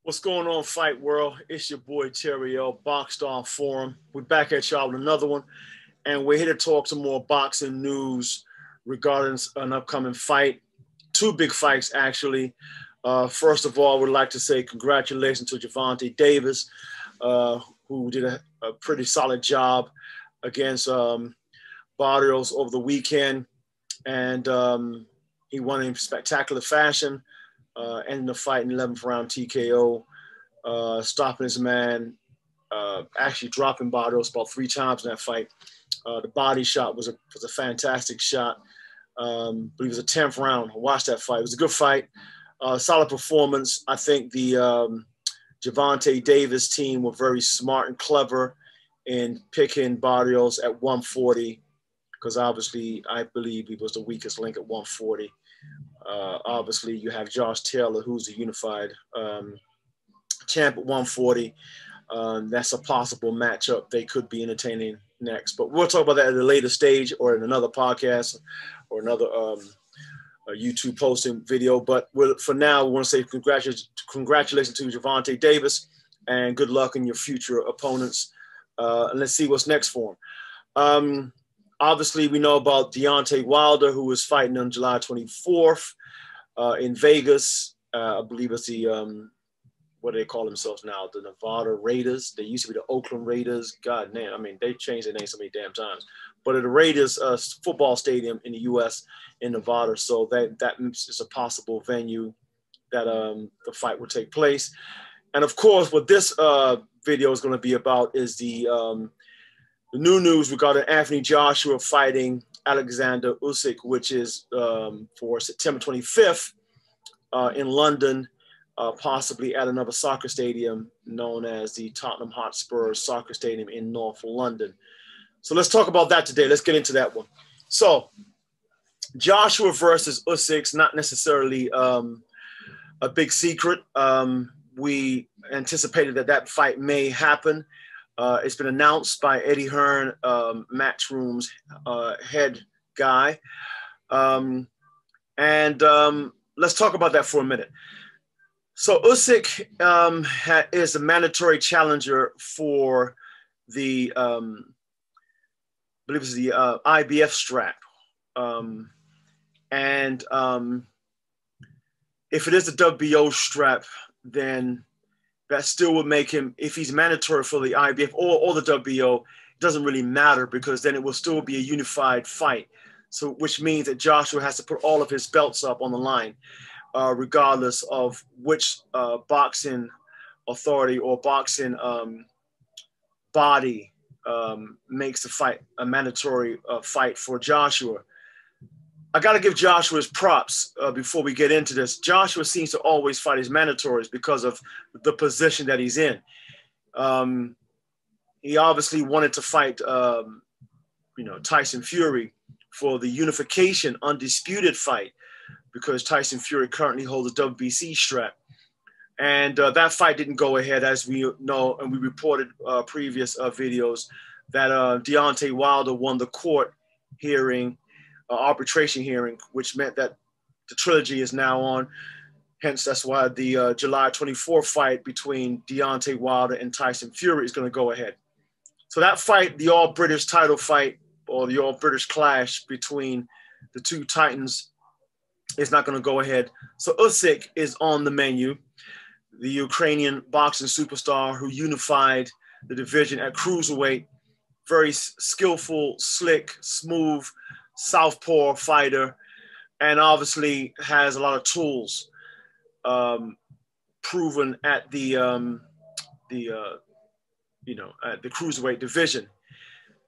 What's going on, Fight World? It's your boy Terry L, Boxed Off Forum. We're back at y'all with another one, and we're here to talk some more boxing news regarding an upcoming fight. Two big fights, actually. First of all, we'd like to say congratulations to Gervonta Davis, who did a pretty solid job against Barrios over the weekend, and he won in spectacular fashion. Ending the fight in 11th round TKO, stopping his man, actually dropping Barrios about 3 times in that fight. The body shot was a fantastic shot. But it was a 10th round. I watched that fight. It was a good fight. Solid performance. I think the Gervonta Davis team were very smart and clever in picking Barrios at 140 because obviously I believe he was the weakest link at 140. Obviously, you have Josh Taylor, who's a unified champ at 140. That's a possible matchup they could be entertaining next. But we'll talk about that at a later stage or in another podcast or another YouTube posting video. But for now, we want to say congratulations to Gervonta Davis and good luck in your future opponents. And let's see what's next for him. Obviously, we know about Deontay Wilder, who is fighting on July 24th in Vegas. I believe it's the, what do they call themselves now? The Nevada Raiders. They used to be the Oakland Raiders. God damn, I mean, they changed their name so many damn times. But at the Raiders football stadium in the U.S. in Nevada. So that is a possible venue that the fight will take place. And, of course, what this video is going to be about is the new news regarding Anthony Joshua fighting Alexander Usyk, which is for September 25th in London, possibly at another soccer stadium known as the Tottenham Hotspur Soccer Stadium in North London. So let's talk about that today. Let's get into that one. So Joshua versus Usyk's not necessarily a big secret. We anticipated that fight may happen. It's been announced by Eddie Hearn, Matchroom's head guy. Let's talk about that for a minute. So Usyk is a mandatory challenger for the, I believe it's the IBF strap. If it is the WBO strap, then that still would make him, if he's mandatory for the IBF or the WBO, it doesn't really matter because then it will still be a unified fight. So, which means that Joshua has to put all of his belts up on the line, regardless of which boxing authority or boxing body makes the fight a mandatory fight for Joshua. I got to give Joshua his props before we get into this. Joshua seems to always fight his mandatories because of the position that he's in. He obviously wanted to fight, Tyson Fury for the unification undisputed fight because Tyson Fury currently holds a WBC strap. And that fight didn't go ahead, as we know, and we reported previous videos that Deontay Wilder won the court hearing, arbitration hearing, which meant that the trilogy is now on. Hence, that's why the July 24th fight between Deontay Wilder and Tyson Fury is going to go ahead. So that fight, the all-British title fight or the all-British clash between the two Titans is not going to go ahead. So Usyk is on the menu, the Ukrainian boxing superstar who unified the division at cruiserweight. Very skillful, slick, smooth, southpaw fighter, and obviously has a lot of tools proven at the cruiserweight division.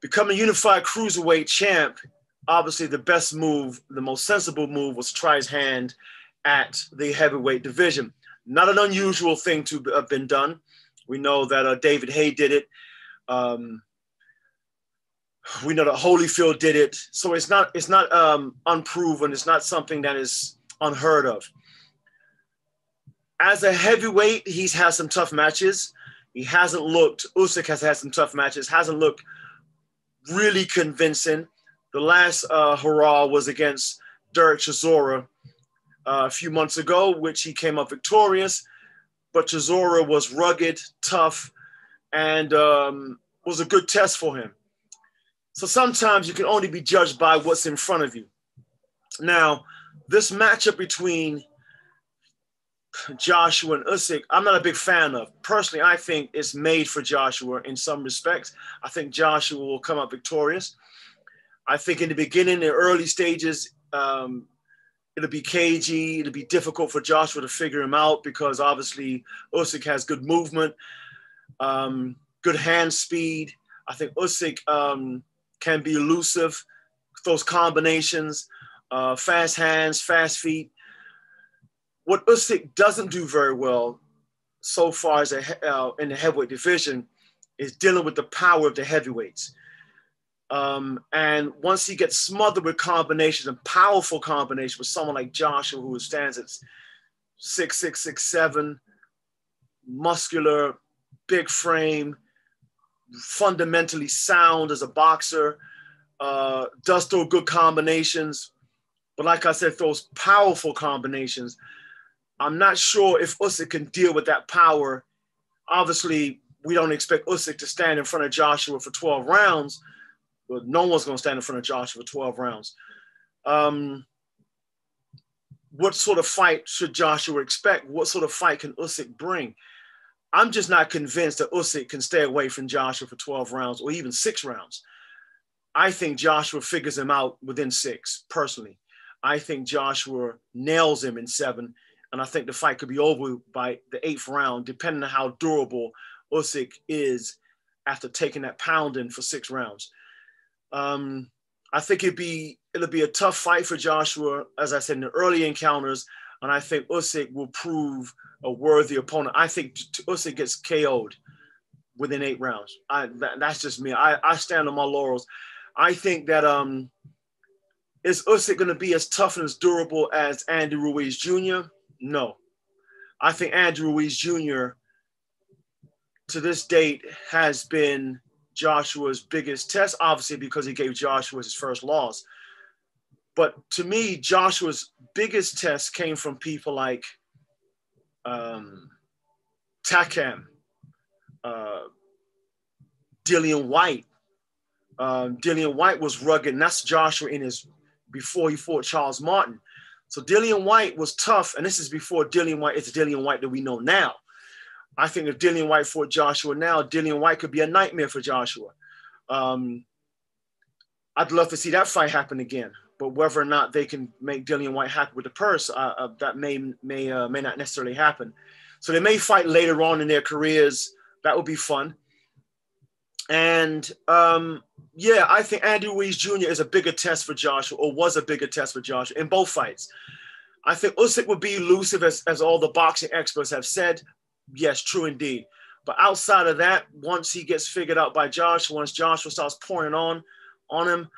Becoming unified cruiserweight champ, obviously the best move, the most sensible move was to try his hand at the heavyweight division. Not an unusual thing to have been done. We know that David Haye did it. We know that Holyfield did it. So it's not unproven. It's not something that is unheard of. As a heavyweight, he's had some tough matches. Usyk has had some tough matches, hasn't looked really convincing. The last hurrah was against Derek Chisora a few months ago, which he came up victorious. but Chisora was rugged, tough, and was a good test for him. So sometimes you can only be judged by what's in front of you. Now, this matchup between Joshua and Usyk, I'm not a big fan of. Personally, I think it's made for Joshua in some respects. I think Joshua will come out victorious. I think in the beginning, the early stages, it'll be cagey. It'll be difficult for Joshua to figure him out because obviously Usyk has good movement, good hand speed. I think Usyk can be elusive, those combinations, fast hands, fast feet. What Usyk doesn't do very well so far as in the heavyweight division is dealing with the power of the heavyweights. And once he gets smothered with combinations and powerful combinations with someone like Joshua, who stands at 6'6", 6'7", muscular, big frame, fundamentally sound as a boxer, does throw good combinations. But like I said, those powerful combinations, I'm not sure if Usyk can deal with that power. Obviously, we don't expect Usyk to stand in front of Joshua for 12 rounds, but no one's going to stand in front of Joshua for 12 rounds. What sort of fight should Joshua expect? What sort of fight can Usyk bring? I'm just not convinced that Usyk can stay away from Joshua for 12 rounds or even 6 rounds. I think Joshua figures him out within 6, personally. I think Joshua nails him in 7, and I think the fight could be over by the 8th round, depending on how durable Usyk is after taking that pounding for 6 rounds. I think it'll be a tough fight for Joshua, as I said, in the early encounters, and I think Usyk will prove a worthy opponent. I think Usyk gets KO'd within 8 rounds. That's just me. I stand on my laurels. I think that is Usyk going to be as tough and as durable as Andy Ruiz Jr.? No. I think Andy Ruiz Jr. to this date has been Joshua's biggest test, obviously because he gave Joshua his first loss. But to me, Joshua's biggest test came from people like Takam, Dillian White. Dillian White was rugged, and that's Joshua before he fought Charles Martin. So Dillian White was tough, and this is before Dillian White is the Dillian White that we know now. I think if Dillian White fought Joshua now, Dillian White could be a nightmare for Joshua. I'd love to see that fight happen again, but whether or not they can make Dillian White happy with the purse, that may not necessarily happen. So they may fight later on in their careers. That would be fun. And yeah, I think Andy Ruiz Jr. is a bigger test for Joshua, or was a bigger test for Joshua in both fights. I think Usyk would be elusive, as all the boxing experts have said. Yes, true indeed. But outside of that, once he gets figured out by Joshua, once Joshua starts pouring on him,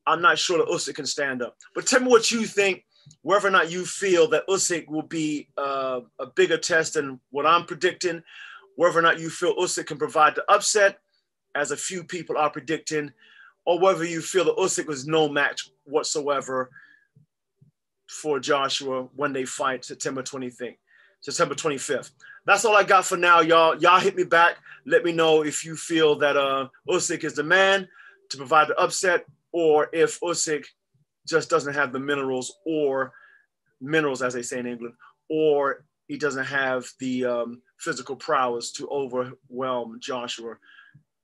I'm not sure that Usyk can stand up. But tell me what you think, whether or not you feel that Usyk will be a bigger test than what I'm predicting, whether or not you feel Usyk can provide the upset, as a few people are predicting, or whether you feel that Usyk was no match whatsoever for Joshua when they fight September 25th. That's all I got for now, y'all. Y'all hit me back. Let me know if you feel that Usyk is the man to provide the upset, or if Usyk just doesn't have the minerals, as they say in England, or he doesn't have the physical prowess to overwhelm Joshua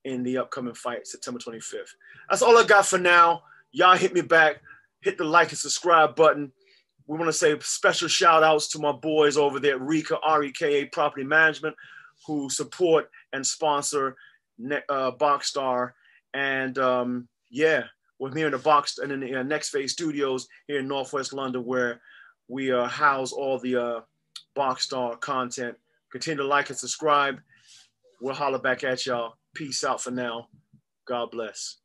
in the upcoming fight, September 25th. That's all I got for now. Y'all hit me back. Hit the like and subscribe button. We want to say special shout outs to my boys over there at REKA, REKA Property Management, who support and sponsor Boxstar. And yeah, we're here in the Next Phase Studios here in Northwest London, where we house all the Boxstar content. Continue to like and subscribe. We'll holler back at y'all. Peace out for now. God bless.